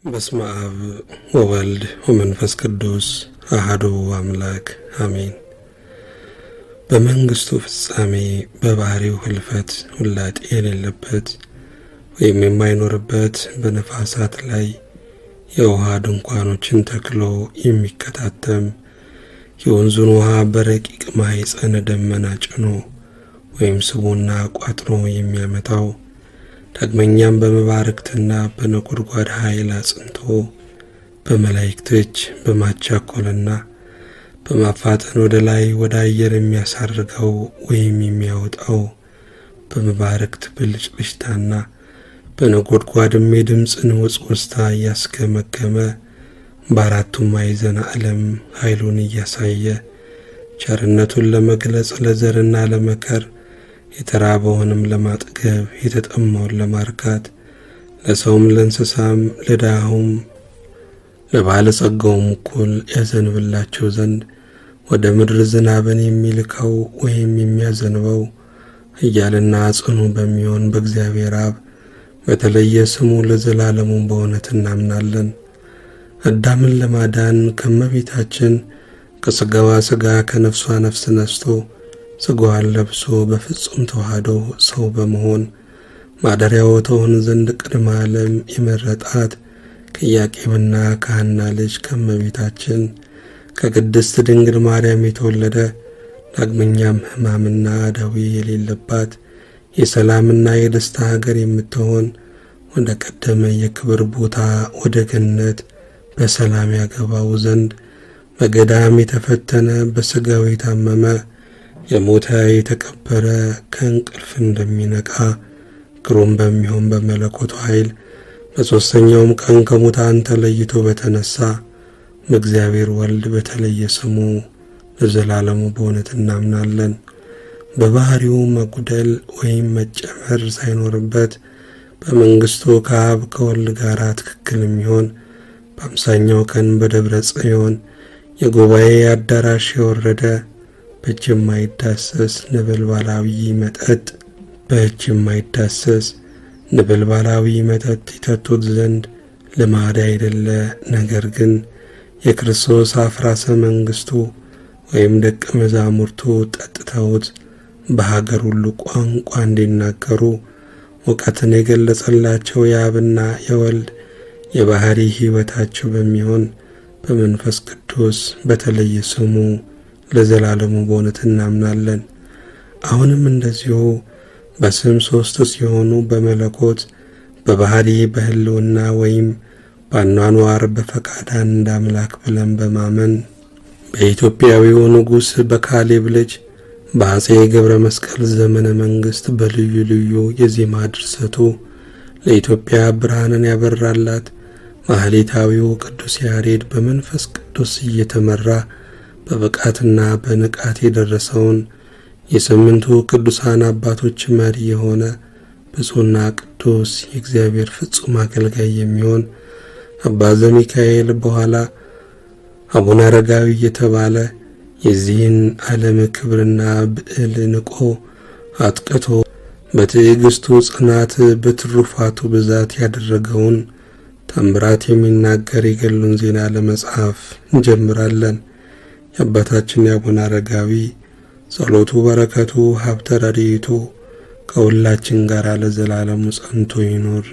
በስመ አብ ወወልድ ወመንፈስ ቅዱስ አሐዱ አምላክ አሜን። በመንግስቱ ፍጻሜ በባህሪው ህልፈት ውላጤ የሌለበት ወይም የማይኖርበት በነፋሳት ላይ የውሃ ድንኳኖችን ተክሎ የሚከታተም የወንዙን ውሃ በረቂቅ ማኅፀነ ደመና ጭኖ ወይም ስቦና ቋጥሮ የሚያመጣው ዳግመኛም በመባረክትና በነጎድጓድ ኃይል አጽንቶ በመላእክት እጅ በማቻኮልና በማፋጠን ወደ ላይ ወደ አየር የሚያሳርገው ወይም የሚያወጣው በመባረክት ብልጭልጭታና በነጎድጓድም የድምፅን ውጽውጽታ እያስገመገመ በአራቱም ማዕዘነ ዓለም ኃይሉን እያሳየ ቸርነቱን ለመግለጽ ለዘርና ለመከር የተራበውንም ለማጥገብ የተጠማውን ለማርካት ለሰውም ለእንስሳም ለድሃውም ለባለጸጋውም እኩል ያዘንብላቸው ዘንድ ወደ ምድር ዝናብን የሚልከው ወይም የሚያዘንበው ኃያልና ጽኑ በሚሆን በእግዚአብሔር አብ በተለየ ስሙ ለዘላለሙ በእውነት እናምናለን። አዳምን ለማዳን ከእመቤታችን ከሥጋዋ ሥጋ ከነፍሷ ነፍስ ነስቶ ሥጋዋን ለብሶ በፍጹም ተዋህዶ ሰው በመሆን ማደሪያው ትሆን ዘንድ ቅድመ ዓለም የመረጣት ከኢያቄምና ከሐና ልጅ ከእመቤታችን ከቅድስት ድንግል ማርያም የተወለደ ዳግመኛም ሕማምና ደዌ የሌለባት የሰላምና የደስታ ሀገር የምትሆን ወደ ቀደመ የክብር ቦታ ወደ ገነት በሰላም ያገባው ዘንድ በገዳም የተፈተነ በሥጋው የታመመ የሞተ የተቀበረ ከእንቅልፍ እንደሚነቃ ግሩም በሚሆን በመለኮቱ ኃይል በሦስተኛውም ቀን ከሙታን ተለይቶ በተነሳ በእግዚአብሔር ወልድ በተለየ ስሙ ለዘላለሙ በእውነት እናምናለን። በባህሪው መጉደል ወይም መጨመር ሳይኖርበት በመንግስቱ ከአብ ከወልድ ጋር ትክክል የሚሆን በአምሳኛው ቀን በደብረ ጽዮን የጉባኤ አዳራሽ የወረደ በእጅ የማይዳሰስ ነበልባላዊ መጠጥ ይጠጡት ዘንድ ልማድ አይደለ፣ ነገር ግን የክርስቶስ አፍራሰ መንግስቱ ወይም ደቀ መዛሙርቱ ጠጥተውት በሀገር ሁሉ ቋንቋ እንዲናገሩ እውቀትን የገለጸላቸው የአብና የወልድ የባህሪ ሕይወታቸው በሚሆን በመንፈስ ቅዱስ በተለየ ስሙ ለዘላለሙ በእውነት እናምናለን። አሁንም እንደዚሁ በስም ሦስት ሲሆኑ በመለኮት በባህሪ በሕልውና ወይም በአኗኗር በፈቃድ አንድ አምላክ ብለን በማመን በኢትዮጵያዊው ንጉሥ በካሌብ ልጅ በአፄ ገብረ መስቀል ዘመነ መንግሥት በልዩ ልዩ የዜማ ድርሰቱ ለኢትዮጵያ ብርሃንን ያበራላት ማህሌታዊው ቅዱስ ያሬድ በመንፈስ ቅዱስ እየተመራ በብቃትና በንቃት የደረሰውን የስምንቱ ቅዱሳን አባቶች መሪ የሆነ ብፁዕና ቅዱስ የእግዚአብሔር ፍጹም አገልጋይ የሚሆን አባ ዘሚካኤል በኋላ አቡነ አረጋዊ የተባለ የዚህን ዓለም ክብርና ብዕል ንቆ አጥቅቶ በትዕግስቱ ጽናት በትሩፋቱ ብዛት ያደረገውን ተአምራት የሚናገር የገድሉን ዜና ለመጻፍ እንጀምራለን። የአባታችን የአቡነ አረጋዊ ጸሎቱ በረከቱ ሀብተ ረድኤቱ ከሁላችን ጋር ለዘላለሙ ጸንቶ ይኑር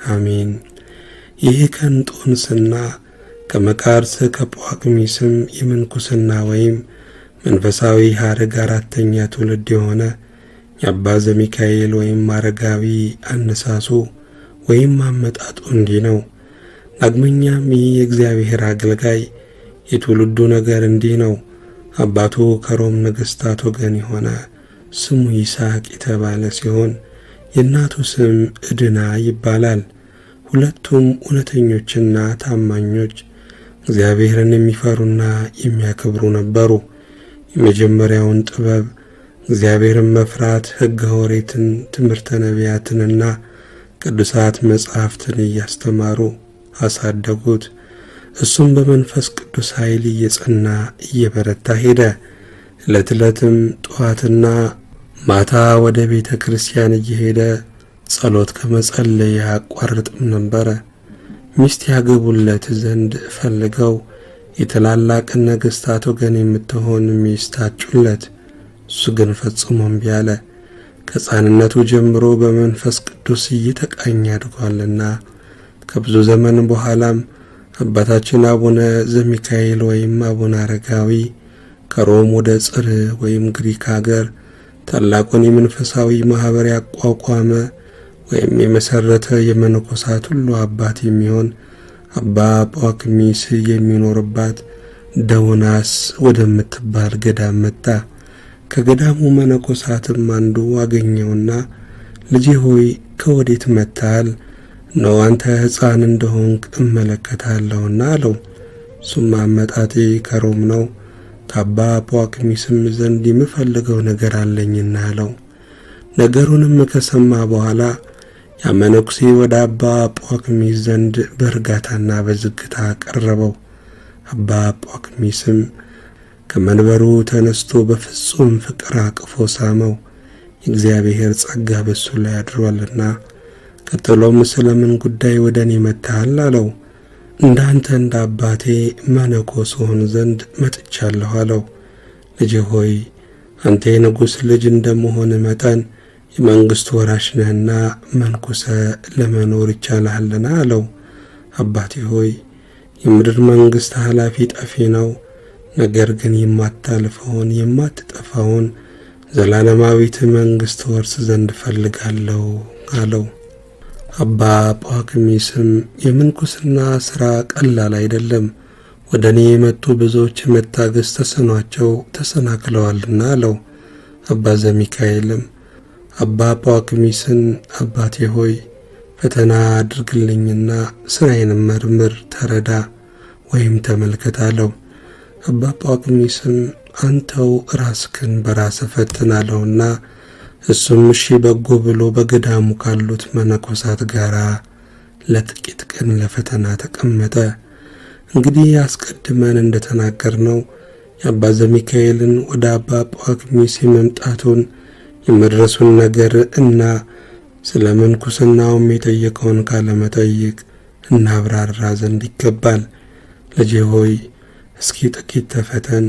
አሜን። ይህ ከእንጦንስና ከመቃርስ ከጳኩሚስም የምንኩስና ወይም መንፈሳዊ ሐረግ አራተኛ ትውልድ የሆነ የአባ ዘሚካኤል ወይም አረጋዊ አነሳሱ ወይም አመጣጡ እንዲህ ነው። ዳግመኛም ይህ የእግዚአብሔር አገልጋይ የትውልዱ ነገር እንዲህ ነው። አባቱ ከሮም ነገሥታት ወገን የሆነ ስሙ ይስሐቅ የተባለ ሲሆን የእናቱ ስም ዕድና ይባላል። ሁለቱም እውነተኞችና ታማኞች እግዚአብሔርን የሚፈሩና የሚያከብሩ ነበሩ። የመጀመሪያውን ጥበብ እግዚአብሔርን መፍራት ሕገ ኦሪትን ትምህርተ ነቢያትንና ቅዱሳት መጻሕፍትን እያስተማሩ አሳደጉት። እሱም በመንፈስ ቅዱስ ኃይል እየጸና እየበረታ ሄደ። ዕለት ዕለትም ጠዋትና ማታ ወደ ቤተ ክርስቲያን እየሄደ ጸሎት ከመጸለይ አያቋርጥም ነበረ። ሚስት ያገቡለት ዘንድ ፈልገው የታላላቅ ነገሥታት ወገን የምትሆን ሚስት አጩለት። እሱ ግን ፈጽሞ እምቢ አለ። ከሕፃንነቱ ጀምሮ በመንፈስ ቅዱስ እየተቃኘ አድጓልና። ከብዙ ዘመን በኋላም አባታችን አቡነ ዘሚካኤል ወይም አቡነ አረጋዊ ከሮም ወደ ጽር ወይም ግሪክ ሀገር ታላቁን የመንፈሳዊ ማህበር ያቋቋመ ወይም የመሰረተ የመነኮሳት ሁሉ አባት የሚሆን አባ ጳኩሚስ የሚኖርባት ደውናስ ወደምትባል ገዳም መጣ። ከገዳሙ መነኮሳትም አንዱ አገኘውና ልጄ ሆይ ከወዴት መጥተሃል? ነው አንተ ሕፃን እንደሆንክ እመለከታለሁና አለው። እሱም አመጣጤ ከሮም ነው፣ ከአባ ጳኩሚስም ዘንድ የምፈልገው ነገር አለኝና አለው። ነገሩንም ከሰማ በኋላ ያ መነኩሴ ወደ አባ ጳኩሚስ ዘንድ በእርጋታና በዝግታ ቀረበው። አባ ጳኩሚስም ከመንበሩ ተነስቶ በፍጹም ፍቅር አቅፎ ሳመው። የእግዚአብሔር ጸጋ በሱ ላይ አድሯልና። ቀጥሎም ስለምን ጉዳይ ወደ እኔ መጥተሃል አለው። እንዳንተ እንደ አባቴ መነኮስ ሆን ዘንድ መጥቻለሁ አለው። ልጄ ሆይ አንተ የንጉሥ ልጅ እንደመሆን መጠን የመንግሥቱ ወራሽ ነህና መንኩሰ ለመኖር ይቻልሃልና አለው። አባቴ ሆይ የምድር መንግሥት ኃላፊ ጠፊ ነው፣ ነገር ግን የማታልፈውን የማትጠፋውን ዘላለማዊት መንግሥት ወርስ ዘንድ ፈልጋለሁ አለው። አባ ጳኩሚስም የምንኩስና ሥራ ቀላል አይደለም፣ ወደ እኔ የመጡ ብዙዎች መታገስ ተስኗቸው ተሰናክለዋልና አለው። አባ ዘሚካኤልም አባ ጳኩሚስን አባቴ ሆይ ፈተና አድርግልኝና ሥራዬንም መርምር፣ ተረዳ ወይም ተመልከት አለው። አባ ጳኩሚስም አንተው ራስክን በራስህ ፈትን አለውና እሱም እሺ በጎ ብሎ በገዳሙ ካሉት መነኮሳት ጋር ለጥቂት ቀን ለፈተና ተቀመጠ። እንግዲህ አስቀድመን እንደተናገርነው የአባ ዘሚካኤልን ወደ አባ ጳኩሚስ የመምጣቱን የመድረሱን ነገር እና ስለ ምንኩስናውም የጠየቀውን ካለመጠይቅ እናብራራ ዘንድ ይገባል። ልጄ ሆይ እስኪ ጥቂት ተፈተን።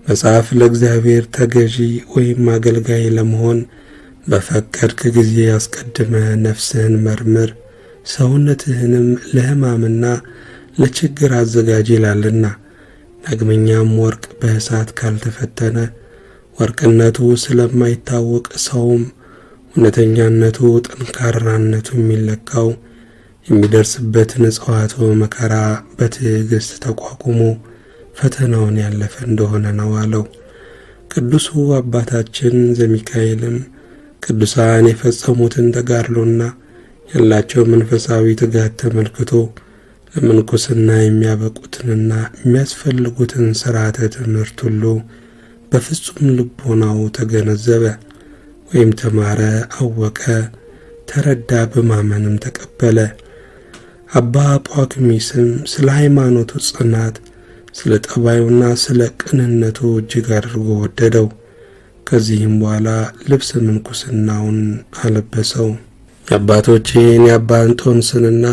መጽሐፍ ለእግዚአብሔር ተገዢ ወይም አገልጋይ ለመሆን በፈቀድክ ጊዜ አስቀድመህ ነፍስህን መርምር፣ ሰውነትህንም ለሕማምና ለችግር አዘጋጅ ይላልና። ዳግመኛም ወርቅ በእሳት ካልተፈተነ ወርቅነቱ ስለማይታወቅ ሰውም እውነተኛነቱ ጠንካራነቱ የሚለካው የሚደርስበትን ጽዋቶ መከራ በትዕግሥት ተቋቁሞ ፈተናውን ያለፈ እንደሆነ ነው አለው። ቅዱሱ አባታችን ዘሚካኤልም ቅዱሳን የፈጸሙትን ተጋድሎና ያላቸው መንፈሳዊ ትጋት ተመልክቶ ለምንኩስና የሚያበቁትንና የሚያስፈልጉትን ሥርዓተ ትምህርት ሁሉ በፍጹም ልቦናው ተገነዘበ ወይም ተማረ፣ አወቀ፣ ተረዳ፣ በማመንም ተቀበለ። አባ ጳኩሚስም ስለ ሃይማኖቱ ጽናት፣ ስለ ጠባዩና ስለ ቅንነቱ እጅግ አድርጎ ወደደው። ከዚህም በኋላ ልብስ ምንኩስናውን አለበሰው። የአባቶቼን የአባ እንጦንስንና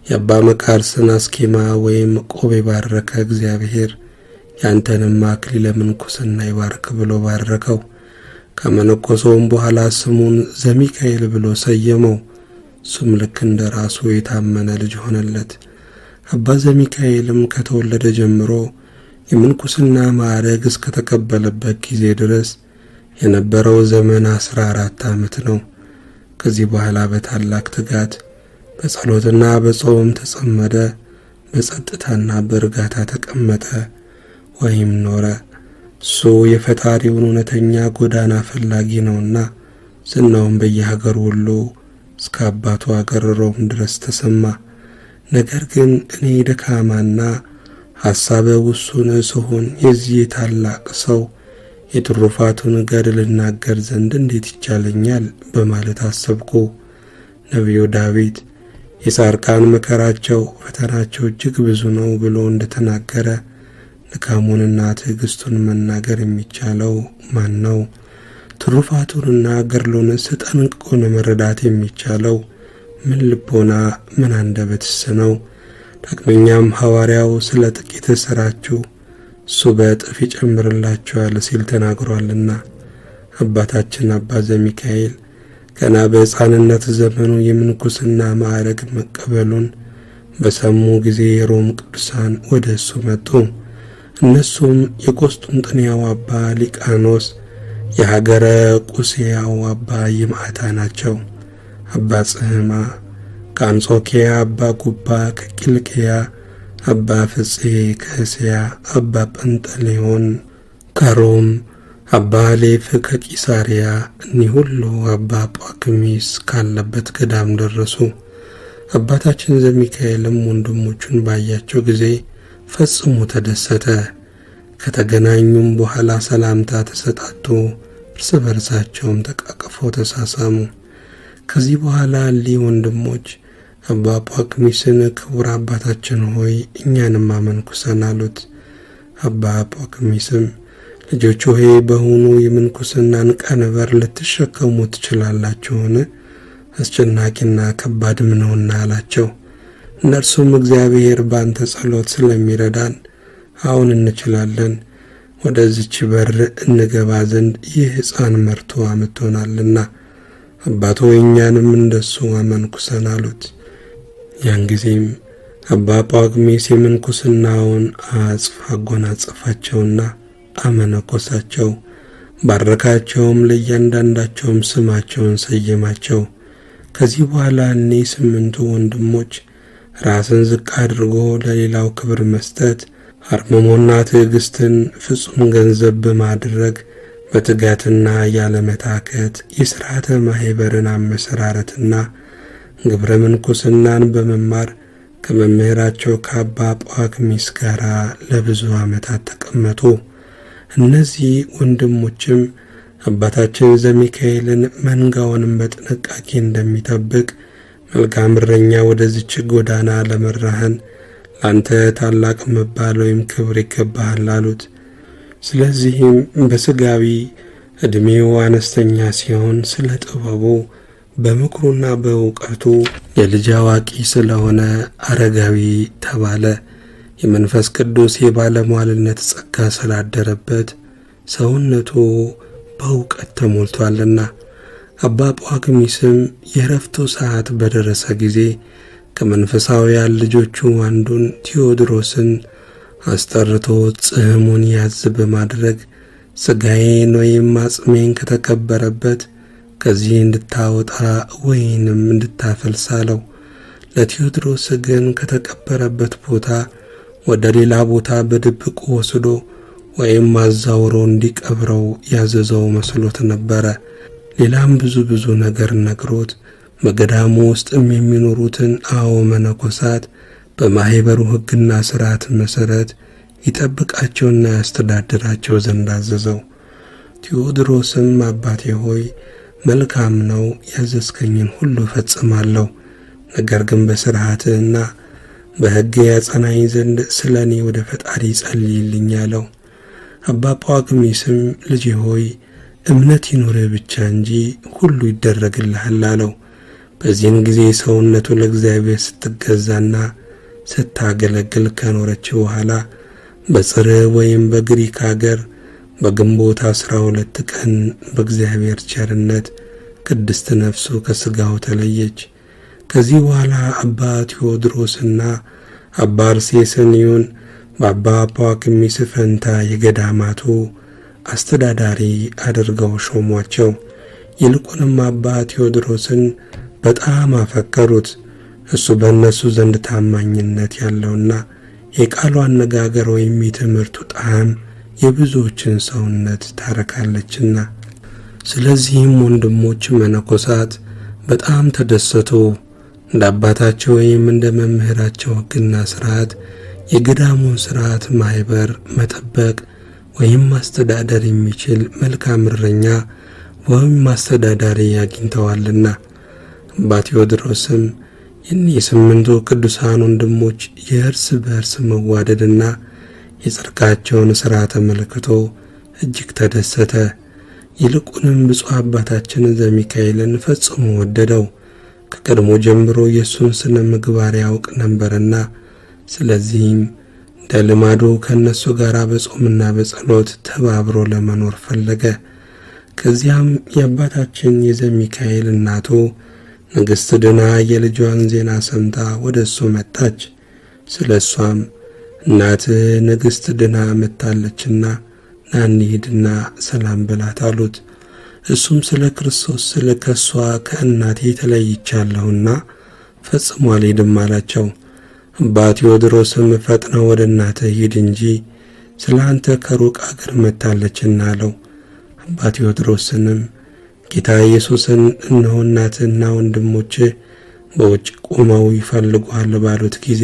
የአባ መቃርስን አስኬማ ወይም ቆብ የባረከ እግዚአብሔር ያንተንም አክሊለ ምንኩስና ይባርክ ብሎ ባረከው። ከመነኮሰውም በኋላ ስሙን ዘሚካኤል ብሎ ሰየመው። እሱም ልክ እንደ ራሱ የታመነ ልጅ ሆነለት። አባ ዘሚካኤልም ከተወለደ ጀምሮ የምንኩስና ማዕረግ እስከተቀበለበት ጊዜ ድረስ የነበረው ዘመን 14 ዓመት ነው። ከዚህ በኋላ በታላቅ ትጋት በጸሎትና በጾም ተጸመደ። በጸጥታና በእርጋታ ተቀመጠ ወይም ኖረ። እሱ የፈጣሪውን እውነተኛ ጎዳና ፈላጊ ነውና ዝናውም በየሀገሩ ሁሉ እስከ አባቱ አገር ሮም ድረስ ተሰማ። ነገር ግን እኔ ደካማና ሐሳበ ውሱን ስሆን የዚህ ታላቅ ሰው የትሩፋቱን ገድል ልናገር ዘንድ እንዴት ይቻለኛል በማለት አሰብኩ። ነቢዩ ዳዊት የጻድቃን መከራቸው ፈተናቸው እጅግ ብዙ ነው ብሎ እንደተናገረ ድካሙንና ትዕግስቱን መናገር የሚቻለው ማን ነው? ትሩፋቱንና ገድሉንስ ጠንቅቆ መረዳት የሚቻለው ምን ልቦና ምን አንደበትስ ነው? ዳግመኛም ሐዋርያው ስለ ጥቂት ሥራችሁ እሱ በእጥፍ ይጨምርላችኋል ሲል ተናግሯልና። አባታችን አባ ዘሚካኤል ገና በሕፃንነት ዘመኑ የምንኩስና ማዕረግ መቀበሉን በሰሙ ጊዜ የሮም ቅዱሳን ወደ እሱ መጡ። እነሱም የቆስጥንጥንያው አባ ሊቃኖስ፣ የሀገረ ቁስያው አባ ይምዓታ ናቸው። አባ ጽሕማ ከአንጾኪያ፣ አባ ጉባ ከቂልቅያ፣ አባ ፍፄ ከእስያ፣ አባ ጰንጠሌዎን ከሮም፣ አባ ሌፍ ከቂሳሪያ፣ እኒህ ሁሉ አባ ጳኩሚስ ካለበት ገዳም ደረሱ። አባታችን ዘሚካኤልም ወንድሞቹን ባያቸው ጊዜ ፈጽሞ ተደሰተ። ከተገናኙም በኋላ ሰላምታ ተሰጣጡ፣ እርስ በርሳቸውም ተቃቅፈው ተሳሳሙ። ከዚህ በኋላ እሊህ ወንድሞች አባ ጳኩሚስን ክቡር አባታችን ሆይ እኛንም አመንኩሰን አሉት። አባ ጳኩሚስም ልጆች ሆይ በውኑ የምንኩስናን ቀንበር ልትሸከሙ ትችላላችሁን? አስጨናቂና ከባድም ነውና አላቸው። እነርሱም እግዚአብሔር ባንተ ጸሎት ስለሚረዳን አሁን እንችላለን፣ ወደዚች በር እንገባ ዘንድ ይህ ሕፃን መርቶ አምጥቶናልና አባቶ እኛንም እንደሱ አመንኩሰን አሉት። ያን ጊዜም አባ ጳኩሚስ የምንኩስናውን አጽፍ አጎናጸፋቸውና አመነኮሳቸው። ባረካቸውም፣ ለእያንዳንዳቸውም ስማቸውን ሰየማቸው። ከዚህ በኋላ እኒህ 8 ወንድሞች ራስን ዝቅ አድርጎ ለሌላው ክብር መስጠት፣ አርምሞና ትዕግስትን ፍጹም ገንዘብ በማድረግ በትጋትና ያለመታከት የሥርዓተ ማኅበርን አመሰራረትና ግብረ ምንኩስናን በመማር ከመምህራቸው ከአባ ጳኩሚስ ጋር ለብዙ ዓመታት ተቀመጡ። እነዚህ ወንድሞችም አባታችን ዘሚካኤልን መንጋውንም በጥንቃቄ እንደሚጠብቅ መልካም እረኛ ወደዚች ጎዳና ለመራህን ላንተ ታላቅ መባል ወይም ክብር ይገባሃል አሉት። ስለዚህም በሥጋዊ ዕድሜው አነስተኛ ሲሆን ስለ ጥበቡ በምክሩና በእውቀቱ የልጅ አዋቂ ስለሆነ አረጋዊ ተባለ። የመንፈስ ቅዱስ የባለሟልነት ጸጋ ስላደረበት ሰውነቱ በእውቀት ተሞልቷልና። አባ ጳኩሚስም የረፍቱ ሰዓት በደረሰ ጊዜ ከመንፈሳውያን ልጆቹ አንዱን ቴዎድሮስን አስጠርቶ ጽሕሙን ያዝ በማድረግ ሥጋዬን ወይም አጽሜን ከተቀበረበት ከዚህ እንድታወጣ ወይንም እንድታፈልስ አለው። ለቴዎድሮስ ግን ከተቀበረበት ቦታ ወደ ሌላ ቦታ በድብቁ ወስዶ ወይም አዛውሮ እንዲቀብረው ያዘዘው መስሎት ነበረ። ሌላም ብዙ ነገር ነግሮት በገዳሙ ውስጥም የሚኖሩትን መነኮሳት በማኅበሩ ሕግና ሥርዓት መሠረት ይጠብቃቸውና ያስተዳድራቸው ዘንድ አዘዘው። ቴዎድሮስም አባቴ ሆይ መልካም ነው፣ ያዘዝከኝን ሁሉ እፈጽማለሁ። ነገር ግን በሥርዓትህና በሕግ ያጸናኝ ዘንድ ስለ እኔ ወደ ፈጣሪ ጸልይልኝ አለው። አባ ጳኩሚስም ልጄ ሆይ እምነት ይኑርህ ብቻ እንጂ ሁሉ ይደረግልሃል አለው። በዚህን ጊዜ ሰውነቱ ለእግዚአብሔር ስትገዛና ስታገለግል ከኖረች በኋላ በጽር ወይም በግሪክ አገር በግንቦት 12 ቀን በእግዚአብሔር ቸርነት ቅድስት ነፍሱ ከሥጋው ተለየች። ከዚህ በኋላ አባ ቴዎድሮስና አባ አርሴስንዮን በአባ ጳኩሚስ ፈንታ የገዳማቱ አስተዳዳሪ አድርገው ሾሟቸው። ይልቁንም አባ ቴዎድሮስን በጣም አፈቀሩት። እሱ በእነሱ ዘንድ ታማኝነት ያለውና የቃሉ አነጋገር ወይም የትምህርቱ ጣዕም የብዙዎችን ሰውነት ታረካለችና። ስለዚህም ወንድሞች መነኮሳት በጣም ተደሰቱ። እንደ አባታቸው ወይም እንደ መምህራቸው ሕግና ሥርዓት የገዳሙን ሥርዓት ማኅበር መጠበቅ ወይም ማስተዳደር የሚችል መልካም እረኛ ወይም ማስተዳዳሪ አግኝተዋልና። አባ ቴዎድሮስም የእኒህ 8ቱ ቅዱሳን ወንድሞች የእርስ በእርስ መዋደድና የጽድቃቸውን ሥራ ተመልክቶ እጅግ ተደሰተ። ይልቁንም ብፁዕ አባታችን ዘሚካኤልን ፈጽሞ ወደደው። ከቀድሞ ጀምሮ የእሱን ስነ ምግባር ያውቅ ነበርና ስለዚህም እንደ ልማዱ ከእነሱ ጋር በጾምና በጸሎት ተባብሮ ለመኖር ፈለገ። ከዚያም የአባታችን የዘሚካኤል እናቱ ንግሥት ድና የልጇን ዜና ሰምታ ወደ እሱ መጣች። ስለ እሷም እናትህ ንግሥት ድና መጥታለችና ና እንሂድና ሰላም በላት አሉት። እሱም ስለ ክርስቶስ ስለ ከሷ ከእናቴ ተለይቻለሁና ፈጽሞ አልሄድም አላቸው። አባ ቴዎድሮስም ፈጥነው ወደ እናትህ ሂድ እንጂ ስለ አንተ ከሩቅ አገር መጥታለችና አለው። አባ ቴዎድሮስንም ጌታ ኢየሱስን እነሆ እናትህና ወንድሞችህ በውጭ ቆመው ይፈልጉሃል ባሉት ጊዜ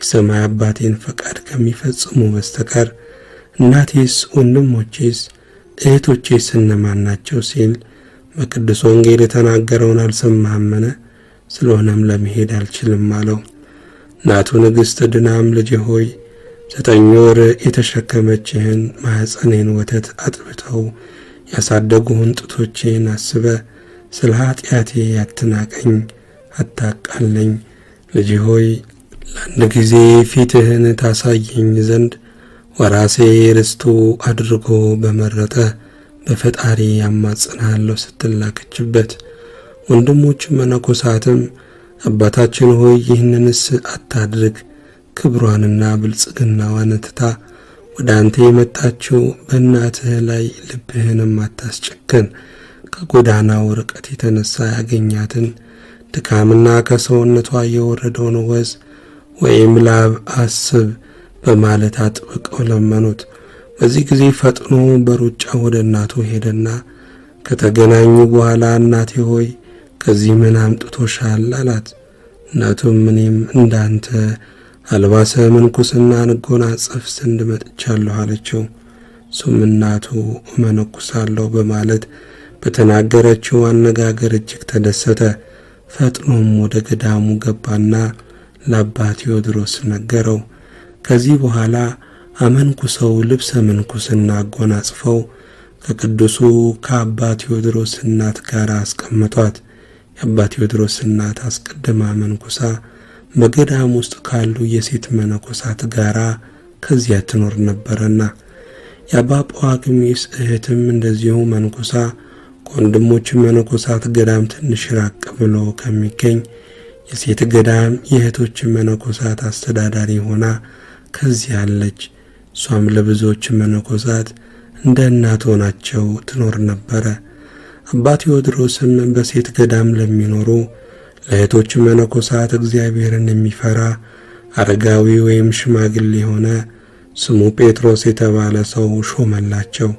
የሰማይ አባቴን ፈቃድ ከሚፈጽሙ በስተቀር እናቴስ ወንድሞቼስ እህቶቼስ እነማን ናቸው ሲል በቅዱስ ወንጌል የተናገረውን አልሰማህምን? ስለሆነም ለመሄድ አልችልም አለው። እናቱ ንግሥት ድናም ልጄ ሆይ 9 ወር የተሸከመችህን ማኅፀኔን ወተት አጥብተው ያሳደጉህን ጡቶቼን አስበ ስለ ኃጢአቴ አትናቀኝ፣ አታቃለኝ። ልጄ ሆይ ለአንድ ጊዜ ፊትህን ታሳየኝ ዘንድ ወራሴ ርስቱ አድርጎ በመረጠ በፈጣሪ ያማጽናለሁ ስትላከችበት። ወንድሞች መነኮሳትም አባታችን ሆይ ይህንንስ አታድርግ፣ ክብሯንና ብልጽግናዋን ትታ ወደ አንተ የመጣችው በእናትህ ላይ ልብህንም አታስጨክን፣ ከጎዳናው ርቀት የተነሳ ያገኛትን ድካምና ከሰውነቷ የወረደውን ወዝ ወይም ላብ አስብ በማለት አጥብቀው ለመኑት። በዚህ ጊዜ ፈጥኖ በሩጫ ወደ እናቱ ሄደና ከተገናኙ በኋላ እናቴ ሆይ ከዚህ ምን አምጥቶሻል አላት። እናቱም እኔም እንዳንተ አልባሰ ምንኩስና እንጎናጸፍ ዘንድ መጥቻለሁ አለችው። እሱም እናቱ እመነኩሳለሁ በማለት በተናገረችው አነጋገር እጅግ ተደሰተ። ፈጥኖም ወደ ገዳሙ ገባና ለአባ ቴዎድሮስ ነገረው። ከዚህ በኋላ አመንኩሰው ልብሰ ምንኩስና አጎናጽፈው ከቅዱሱ ከአባ ቴዎድሮስ እናት ጋር አስቀመጧት። የአባ ቴዎድሮስ እናት አስቀድማ መንኩሳ በገዳም ውስጥ ካሉ የሴት መነኮሳት ጋር ከዚያ ትኖር ነበርና፣ የአባ ጳዋግሚስ እህትም እንደዚሁ መንኩሳ ከወንድሞች መነኮሳት ገዳም ትንሽ ራቅ ብሎ ከሚገኝ የሴት ገዳም የእህቶች መነኮሳት አስተዳዳሪ ሆና ከዚያ አለች። እሷም ለብዙዎች መነኮሳት እንደ እናት ሆናቸው ትኖር ነበረ። አባ ቴዎድሮስም በሴት ገዳም ለሚኖሩ ለእህቶች መነኮሳት እግዚአብሔርን የሚፈራ አረጋዊ ወይም ሽማግሌ የሆነ ስሙ ጴጥሮስ የተባለ ሰው ሾመላቸው።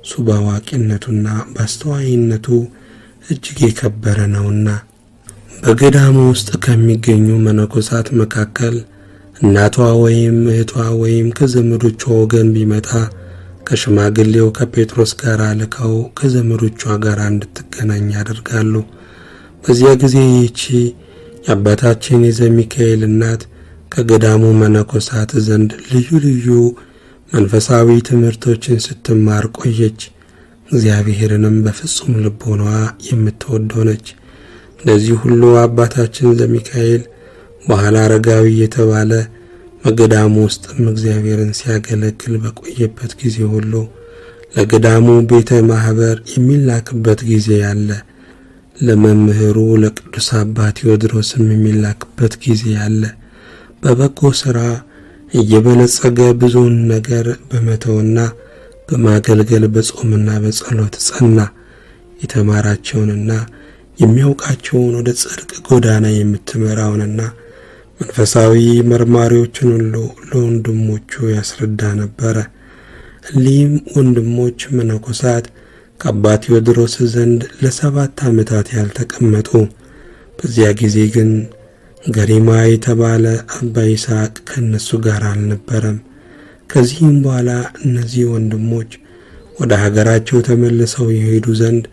እሱ በአዋቂነቱና በአስተዋይነቱ እጅግ የከበረ ነውና። በገዳሙ ውስጥ ከሚገኙ መነኮሳት መካከል እናቷ ወይም እህቷ ወይም ከዘመዶቿ ወገን ቢመጣ ከሽማግሌው ከጴጥሮስ ጋር ልከው ከዘመዶቿ ጋር እንድትገናኝ ያደርጋሉ። በዚያ ጊዜ ይህቺ የአባታችን የዘሚካኤል እናት ከገዳሙ መነኮሳት ዘንድ ልዩ ልዩ መንፈሳዊ ትምህርቶችን ስትማር ቆየች። እግዚአብሔርንም በፍጹም ልቦናዋ የምትወደው ነች። እንደዚህ ሁሉ አባታችን ዘሚካኤል በኋላ አረጋዊ የተባለ በገዳሙ ውስጥም እግዚአብሔርን ሲያገለግል በቆየበት ጊዜ ሁሉ ለገዳሙ ቤተ ማህበር የሚላክበት ጊዜ ያለ፣ ለመምህሩ ለቅዱስ አባ ቴዎድሮስም የሚላክበት ጊዜ ያለ። በበጎ ሥራ እየበለጸገ ብዙውን ነገር በመተውና በማገልገል በጾምና በጸሎት ጸና። የተማራቸውንና የሚያውቃቸውን ወደ ጽድቅ ጎዳና የምትመራውንና መንፈሳዊ መርማሪዎችን ሁሉ ለወንድሞቹ ያስረዳ ነበረ። እሊህም ወንድሞች መነኮሳት ከአባ ቴዎድሮስ ዘንድ ለ7 ዓመታት ያልተቀመጡ። በዚያ ጊዜ ግን ገሪማ የተባለ አባ ይስሐቅ ከእነሱ ጋር አልነበረም። ከዚህም በኋላ እነዚህ ወንድሞች ወደ ሀገራቸው ተመልሰው የሄዱ ዘንድ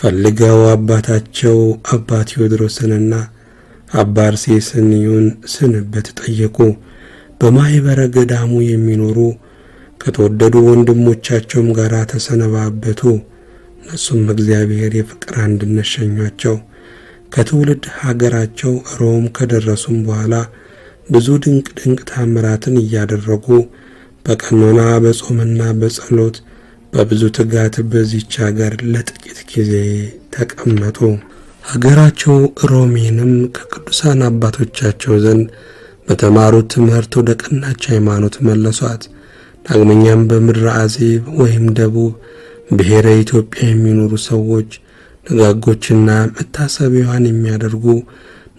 ፈልገው አባታቸው አባ ቴዎድሮስንና አባ አርሴስንዮን ስንበት ጠየቁ። በማኅበረ ገዳሙ የሚኖሩ ከተወደዱ ወንድሞቻቸውም ጋር ተሰነባበቱ። እነሱም እግዚአብሔር የፍቅር አንድነት ሸኟቸው። ከትውልድ ሀገራቸው ሮም ከደረሱም በኋላ ብዙ ድንቅ ታምራትን እያደረጉ በቀኖና በጾምና በጸሎት በብዙ ትጋት በዚህች ሀገር ለጥቂት ጊዜ ተቀመጡ። ሀገራቸው ሮሜንም ከቅዱሳን አባቶቻቸው ዘንድ በተማሩት ትምህርት ወደ ቀናች ሃይማኖት መለሷት። ዳግመኛም በምድረ አዜብ ወይም ደቡብ ብሔረ ኢትዮጵያ የሚኖሩ ሰዎች ደጋጎችና መታሰቢያዋን የሚያደርጉ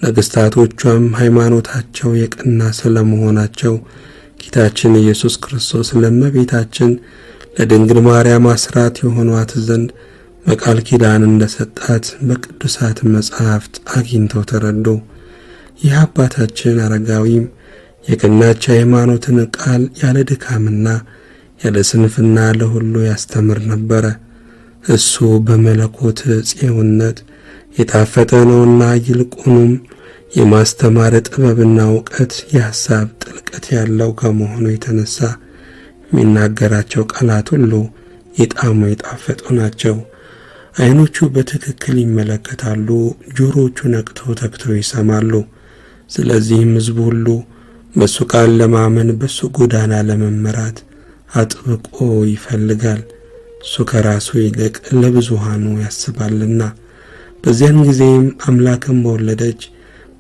ነገሥታቶቿም ሃይማኖታቸው የቀና ስለመሆናቸው ጌታችን ኢየሱስ ክርስቶስ ለእመቤታችን ለድንግል ማርያም አስራት የሆኗት ዘንድ በቃል ኪዳን እንደሰጣት በቅዱሳት መጻሕፍት አግኝተው ተረዱ። ይህ አባታችን አረጋዊም የቀናች ሃይማኖትን ቃል ያለ ድካምና ያለ ስንፍና ለሁሉ ያስተምር ነበረ። እሱ በመለኮት ጽዮነት የታፈጠ ነውና ይልቁንም የማስተማር ጥበብና እውቀት የሐሳብ ጥልቀት ያለው ከመሆኑ የተነሳ የሚናገራቸው ቃላት ሁሉ የጣሙ የጣፈጡ ናቸው። ዓይኖቹ በትክክል ይመለከታሉ፣ ጆሮቹ ነቅተው ተግተው ይሰማሉ። ስለዚህም ሕዝቡ ሁሉ በሱ ቃል ለማመን በሱ ጎዳና ለመመራት አጥብቆ ይፈልጋል። እሱ ከራሱ ይልቅ ለብዙሃኑ ያስባልና። በዚያን ጊዜም አምላክን በወለደች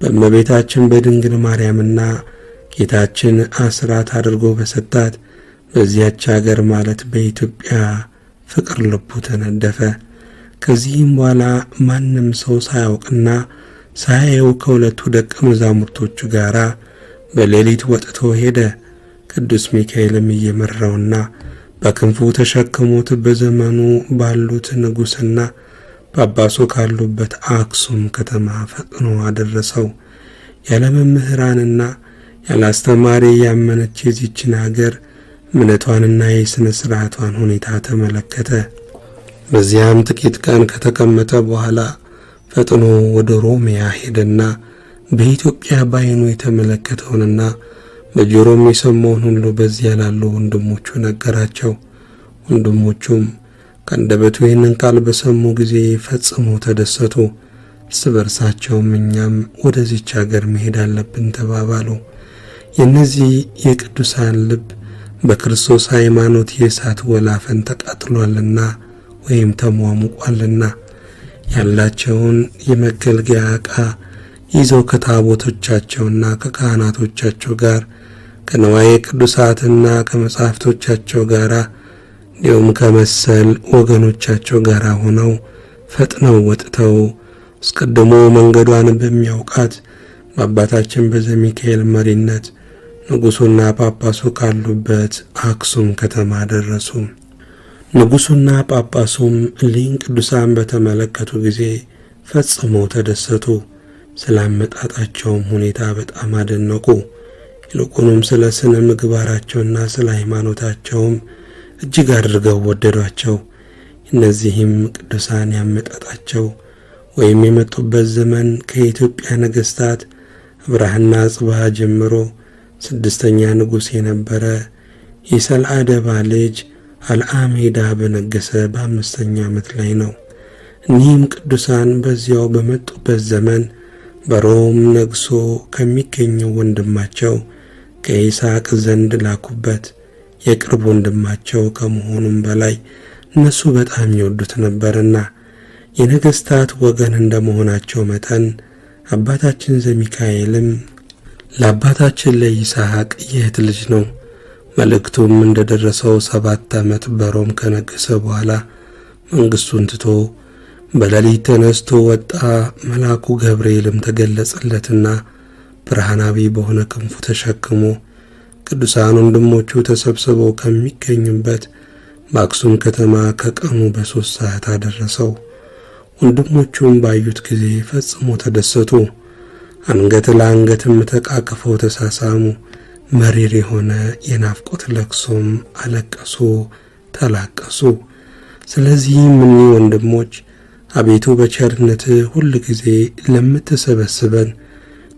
በእመቤታችን በድንግል ማርያምና ጌታችን አስራት አድርጎ በሰጣት በዚያች ሀገር ማለት በኢትዮጵያ ፍቅር ልቡ ተነደፈ። ከዚህም በኋላ ማንም ሰው ሳያውቅና ሳያየው ከሁለቱ ደቀ መዛሙርቶቹ ጋር በሌሊት ወጥቶ ሄደ። ቅዱስ ሚካኤልም እየመራውና በክንፉ ተሸክሞት በዘመኑ ባሉት ንጉሥና ጳጳሱ ካሉበት አክሱም ከተማ ፈጥኖ አደረሰው። ያለ መምህራንና ያለ አስተማሪ ያመነች የዚችን ሀገር እምነቷንና የሥነ ሥርዓቷን ሁኔታ ተመለከተ። በዚያም ጥቂት ቀን ከተቀመጠ በኋላ ፈጥኖ ወደ ሮሚያ ሄደና በኢትዮጵያ ባይኑ የተመለከተውንና በጆሮም የሰማውን ሁሉ በዚያ ላሉ ወንድሞቹ ነገራቸው። ወንድሞቹም ከአንደበቱ ይህንን ቃል በሰሙ ጊዜ ፈጽሞ ተደሰቱ። እርስ በርሳቸውም እኛም ወደዚች ሀገር መሄድ አለብን ተባባሉ። የእነዚህ የቅዱሳን ልብ በክርስቶስ ሃይማኖት የእሳት ወላፈን ተቃጥሏልና ወይም ተሟሙቋልና ያላቸውን የመገልገያ ዕቃ ይዘው ከታቦቶቻቸውና ከካህናቶቻቸው ጋር ከነዋየ ቅዱሳትና ከመጻሕፍቶቻቸው ጋር እንዲሁም ከመሰል ወገኖቻቸው ጋር ሆነው ፈጥነው ወጥተው አስቀድሞ መንገዷን በሚያውቃት በአባታችን በዘሚካኤል መሪነት ንጉሡና ጳጳሱ ካሉበት አክሱም ከተማ ደረሱ። ንጉሡና ጳጳሱም እሊህን ቅዱሳን በተመለከቱ ጊዜ ፈጽመው ተደሰቱ። ስላመጣጣቸውም ሁኔታ በጣም አደነቁ። ይልቁንም ስለ ስነ ምግባራቸውና ስለ ሃይማኖታቸውም እጅግ አድርገው ወደዷቸው። እነዚህም ቅዱሳን ያመጣጣቸው ወይም የመጡበት ዘመን ከኢትዮጵያ ነገሥታት አብርሃና አጽብሃ ጀምሮ 6ኛ ንጉሥ የነበረ የሰልአደባ ልጅ አልአሜዳ በነገሰ በ5ኛው ዓመት ላይ ነው። እኒህም ቅዱሳን በዚያው በመጡበት ዘመን በሮም ነግሶ ከሚገኘው ወንድማቸው ከይስሐቅ ዘንድ ላኩበት። የቅርብ ወንድማቸው ከመሆኑም በላይ እነሱ በጣም ይወዱት ነበርና የነገሥታት ወገን እንደመሆናቸው መጠን አባታችን ዘሚካኤልም ለአባታችን ለይስሐቅ የእህት ልጅ ነው። መልእክቱም እንደደረሰው 7 ዓመት በሮም ከነገሰ በኋላ መንግሥቱን ትቶ በሌሊት ተነስቶ ወጣ። መልአኩ ገብርኤልም ተገለጸለትና ብርሃናዊ በሆነ ክንፉ ተሸክሞ ቅዱሳን ወንድሞቹ ተሰብስበው ከሚገኙበት በአክሱም ከተማ ከቀኑ በ3 ሰዓት አደረሰው። ወንድሞቹም ባዩት ጊዜ ፈጽሞ ተደሰቱ። አንገት ለአንገትም ተቃቅፈው ተሳሳሙ። መሪር የሆነ የናፍቆት ለቅሶም አለቀሱ፣ ተላቀሱ። ስለዚህም እኒህ ወንድሞች አቤቱ በቸርነትህ ሁል ጊዜ ለምትሰበስበን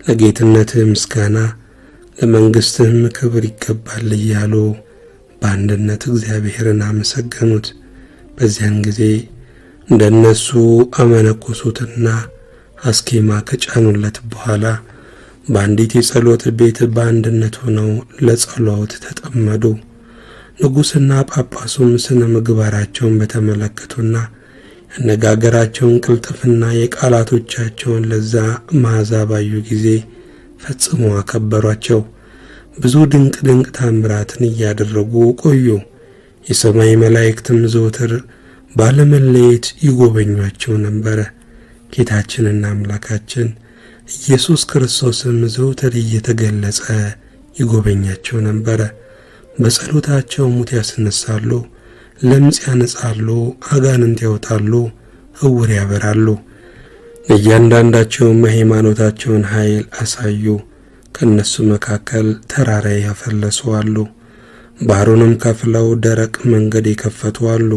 ለጌትነትህ ምስጋና ለመንግሥትህም ክብር ይገባል እያሉ በአንድነት እግዚአብሔርን አመሰገኑት። በዚያን ጊዜ እንደነሱ አመነኮሱትና አስኬማ ከጫኑለት በኋላ በአንዲት የጸሎት ቤት በአንድነት ሆነው ለጸሎት ተጠመዱ። ንጉሥና ጳጳሱም ስነ ምግባራቸውን በተመለከቱና ያነጋገራቸውን ቅልጥፍና የቃላቶቻቸውን ለዛ መዓዛ ባዩ ጊዜ ፈጽሞ አከበሯቸው። ብዙ ድንቅ ታምራትን እያደረጉ ቆዩ። የሰማይ መላእክትም ዘወትር ባለመለየት ይጎበኟቸው ነበረ። ጌታችንና አምላካችን ኢየሱስ ክርስቶስም ዘወትር እየተገለጸ ይጎበኛቸው ነበረ። በጸሎታቸው ሙት ያስነሳሉ፣ ለምጽ ያነጻሉ፣ አጋንንት ያወጣሉ፣ ዕውር ያበራሉ። እያንዳንዳቸውም የሃይማኖታቸውን ኃይል አሳዩ። ከእነሱ መካከል ተራራ ያፈለሱ አሉ፣ ባሕሩንም ከፍለው ደረቅ መንገድ የከፈቱ አሉ።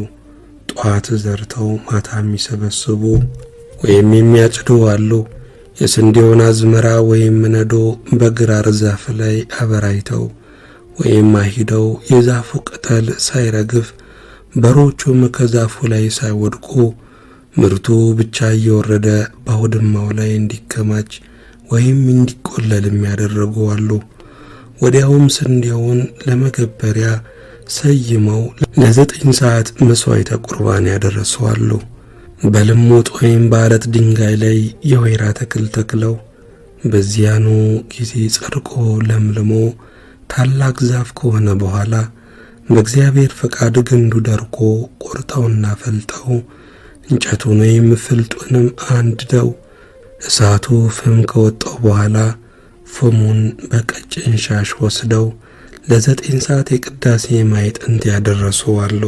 ጠዋት ዘርተው ማታ የሚሰበስቡ ወይም የሚያጭዱ አሉ። የስንዴውን አዝመራ ወይም ነዶ በግራር ዛፍ ላይ አበራይተው ወይም አሂደው የዛፉ ቅጠል ሳይረግፍ በሮቹም ከዛፉ ላይ ሳይወድቁ ምርቱ ብቻ እየወረደ በአውድማው ላይ እንዲከማች ወይም እንዲቆለል የሚያደርጉ አሉ። ወዲያውም ስንዴውን ለመገበሪያ ሰይመው ለ9 ሰዓት መሥዋዕተ ቁርባን ያደረሱ አሉ። በልሙጥ ወይም በአለት ድንጋይ ላይ የወይራ ተክል ተክለው በዚያኑ ጊዜ ጸድቆ ለምልሞ ታላቅ ዛፍ ከሆነ በኋላ በእግዚአብሔር ፈቃድ ግንዱ ደርቆ ቆርጠውና ፈልጠው እንጨቱን ወይም ፍልጡንም አንድደው እሳቱ ፍም ከወጣው በኋላ ፍሙን በቀጭን ሻሽ ወስደው ለ9 ሰዓት የቅዳሴ ማዕጠንት ያደረሱ አሉ።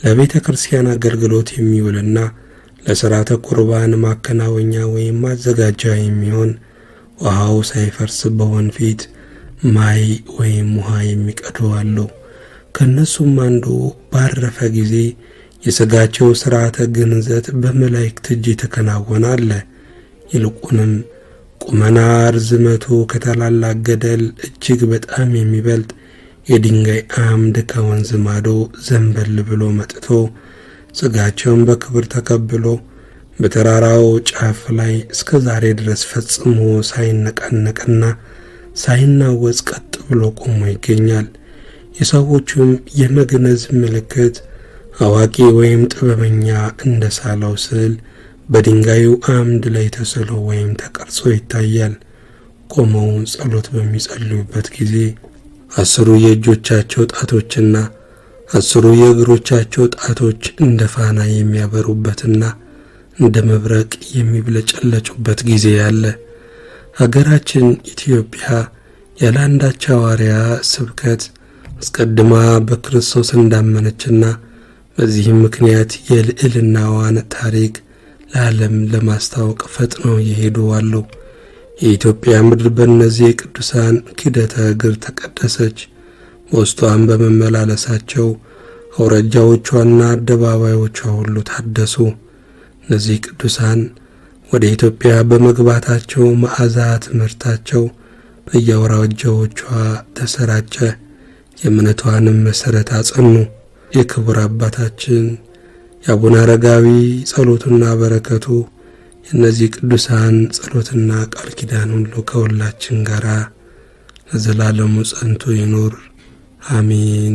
ለቤተ ክርስቲያን አገልግሎት የሚውልና ለሥርዓተ ቁርባን ማከናወኛ ወይም ማዘጋጃ የሚሆን ውሃው ሳይፈርስ በወንፊት ማይ ወይም ውሃ የሚቀዱ አሉ። ከእነሱም አንዱ ባረፈ ጊዜ የሥጋቸው ሥርዓተ ግንዘት በመላእክት እጅ የተከናወነ አለ። ይልቁንም ቁመና ርዝመቱ ከታላላቅ ገደል እጅግ በጣም የሚበልጥ የድንጋይ አምድ ከወንዝ ማዶ ዘንበል ብሎ መጥቶ ሥጋቸውን በክብር ተቀብሎ በተራራው ጫፍ ላይ እስከ ዛሬ ድረስ ፈጽሞ ሳይነቃነቅና ሳይናወጽ ቀጥ ብሎ ቆሞ ይገኛል። የሰዎቹም የመግነዝ ምልክት አዋቂ ወይም ጥበበኛ እንደ ሳለው ስዕል በድንጋዩ አምድ ላይ ተስሎ ወይም ተቀርጾ ይታያል። ቆመው ጸሎት በሚጸልዩበት ጊዜ 10 የእጆቻቸው ጣቶችና 10 የእግሮቻቸው ጣቶች እንደ ፋና የሚያበሩበትና እንደ መብረቅ የሚብለጨለጩበት ጊዜ ያለ። ሀገራችን ኢትዮጵያ ያለ አንዳች ሐዋርያ ስብከት አስቀድማ በክርስቶስ እንዳመነችና በዚህም ምክንያት የልዕልናዋን ታሪክ ለዓለም ለማስታወቅ ፈጥነው የሄዱ አሉ። የኢትዮጵያ ምድር በእነዚህ ቅዱሳን ኪደተ እግር ተቀደሰች። በውስጧም በመመላለሳቸው አውራጃዎቿና አደባባዮቿ ሁሉ ታደሱ። እነዚህ ቅዱሳን ወደ ኢትዮጵያ በመግባታቸው መዓዛ ትምህርታቸው በየአውራጃዎቿ ተሰራጨ። የእምነቷንም መሠረት አጸኑ። የክቡር አባታችን የአቡነ አረጋዊ ጸሎቱና በረከቱ የእነዚህ ቅዱሳን ጸሎትና ቃል ኪዳን ሁሉ ከሁላችን ጋር ለዘላለሙ ጸንቶ ይኑር፣ አሜን።